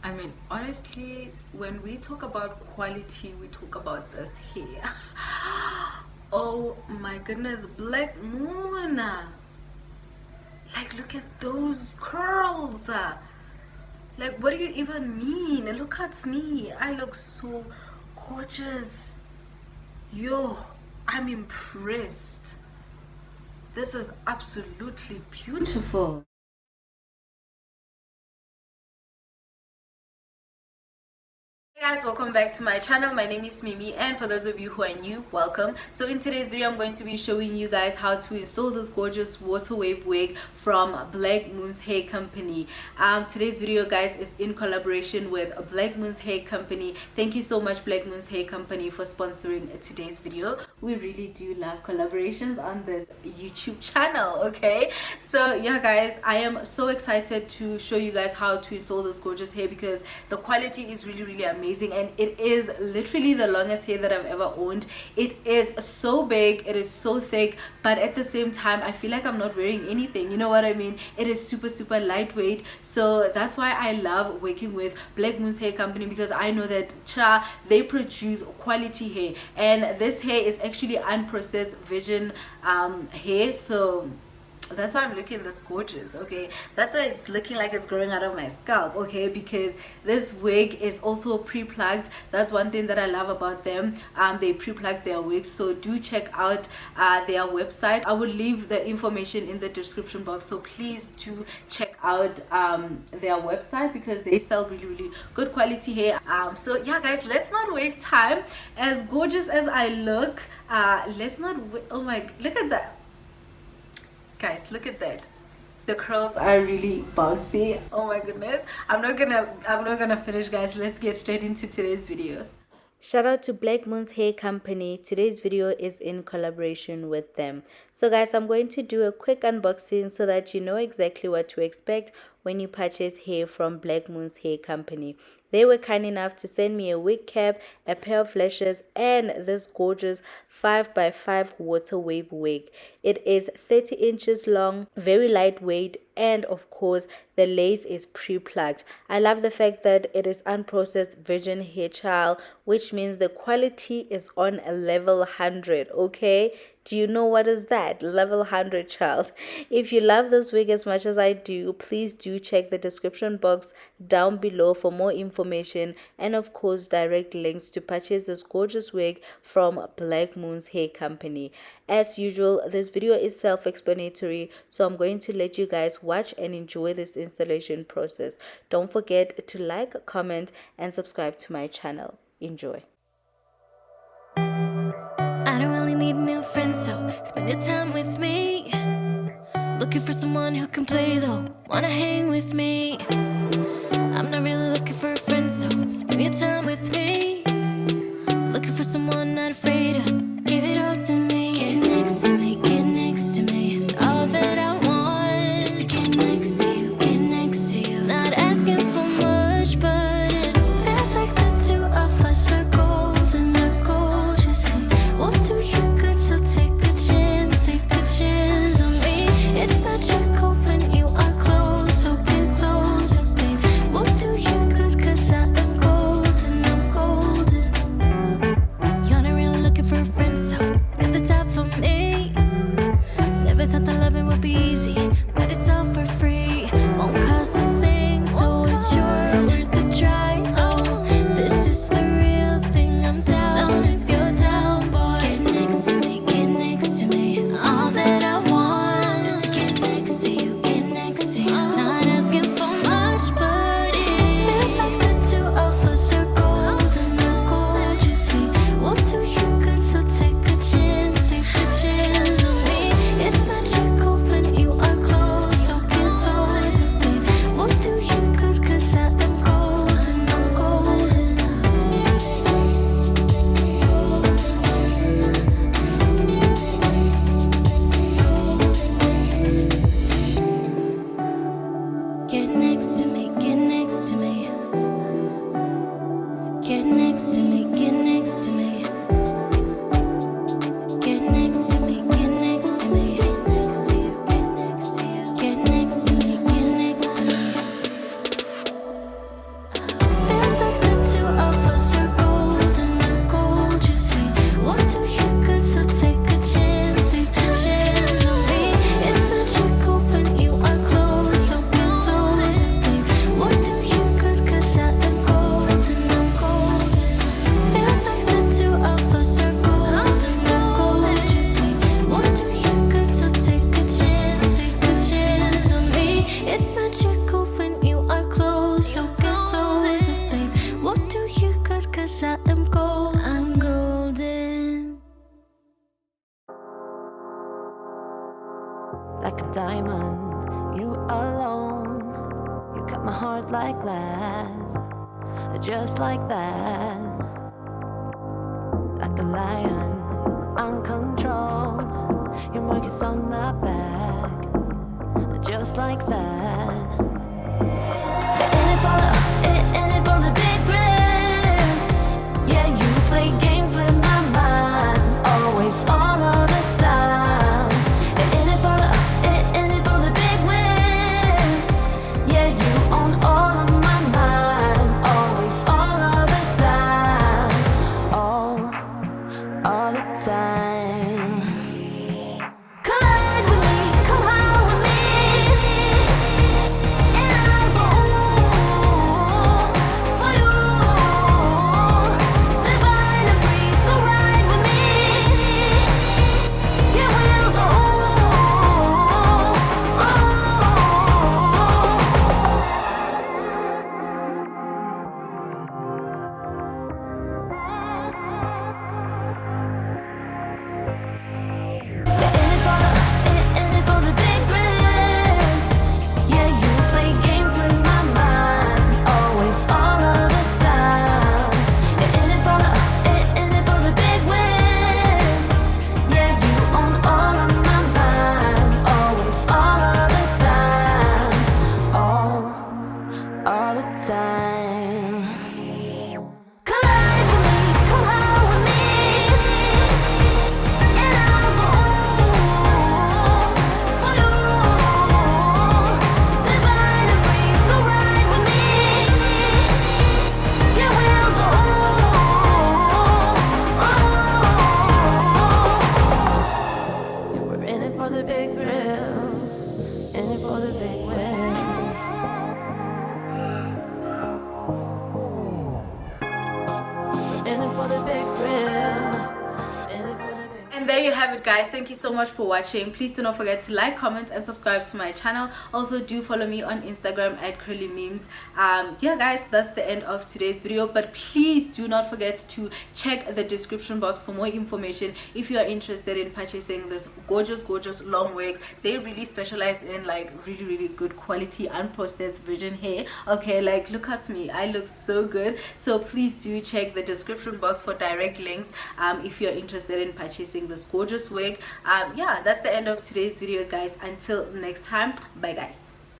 I mean, honestly, when we talk about quality, we talk about this hair. Oh my goodness, Black Moon. Like, look at those curls. Like, what do you even mean? Look at me. I look so gorgeous. Yo, I'm impressed. This is absolutely beautiful. Hey guys, welcome back to my channel. My name is Mimi, and for those of you who are new, welcome. So in today's video, I'm going to be showing you guys how to install this gorgeous water wave wig from Blackmoon's Hair Company. Today's video, guys, is in collaboration with Blackmoon's Hair Company. Thank you so much, Blackmoon's Hair Company, for sponsoring today's video. We really do love collaborations on this YouTube channel. Okay, so yeah guys, I am so excited to show you guys how to install this gorgeous hair because the quality is really amazing, and it is literally the longest hair that I've ever owned. It is so big, it is so thick, but at the same time I feel like I'm not wearing anything, you know what I mean? It is super lightweight. So that's why I love working with Blackmoon's Hair Company, because I know that they produce quality hair, and this hair is actually unprocessed virgin hair. So that's why I'm looking this gorgeous. Okay, that's why it's looking like it's growing out of my scalp. Okay, because this wig is also pre-plucked. That's one thing that I love about them. They pre-plug their wigs, so do check out their website. I will leave the information in the description box, so please do check out their website because they sell really good quality hair. So yeah guys, let's not waste time. As gorgeous as I look, let's not oh my, look at that. Guys, look at that. The curls are really bouncy. Oh my goodness. I'm not gonna finish, guys. Let's get straight into today's video. Shout out to Blackmoon's Hair Company. Today's video is in collaboration with them. So guys, I'm going to do a quick unboxing so that you know exactly what to expect when you purchase hair from Blackmoon's Hair Company. They were kind enough to send me a wig cap, a pair of lashes, and this gorgeous 5x5 water wave wig. It is 30 inches long, very lightweight, and of course the lace is pre-plucked. I love the fact that it is unprocessed virgin hair child, which means the quality is on a level 100. Okay, do you know what is that? Level 100, child. If you love this wig as much as I do, please do check the description box down below for more information, and of course direct links to purchase this gorgeous wig from Blackmoon's Hair Company. As usual, this video is self-explanatory, so I'm going to let you guys watch and enjoy this installation process. Don't forget to like, comment, and subscribe to my channel. Enjoy. I don't really need a new friend, so spend your time with me. Looking for someone who can play though, wanna hang with me. I'm not really looking for a friend, so spend your time with me. Looking for someone not afraid to give it all to me. Get next to me, get next to me. All that I want is to get next to you, get next to you. Not asking for much, but it feels like the two of us are golden or gold. You see, we'll do you good, so take a chance on me. It's magical when you are close, so get closer. fast, just like that. Like a lion, uncontrolled. Your mark is on my back, just like that. In it for the big thrill. Yeah, you play games with my mind, always, all of the time. In it for the big win. Yeah, you own all of my mind, always, all of the time, all the time. Collide with me, come high with me, and I'll go for you. Divine and free, go ride with me. Yeah, we'll go. In it for the big thrill. Yeah, you play games with my mind, always, all of the time. In it for the big win. Yeah, you own all of my mind, always, all of the time, all the time. Collide with me, come high with me, and I'll go for you. Divine and free, go ride with me. Yeah, we'll go. We're in it for the big thrill, in it for the big win. In it for the big thrill, in it for the big. And there you have it, guys. Thank you so much for watching. Please do not forget to like, comment, and subscribe to my channel. Also, do follow me on Instagram at Curly Memes. Yeah, guys, that's the end of today's video. But please do not forget to check the description box for more information if you are interested in purchasing this gorgeous long wigs. They really specialize in like really good quality unprocessed virgin hair. Okay, like look at me, I look so good. So please do check the description box for direct links if you're interested in purchasing this gorgeous wig. Yeah, that's the end of today's video, guys. Until next time, bye guys.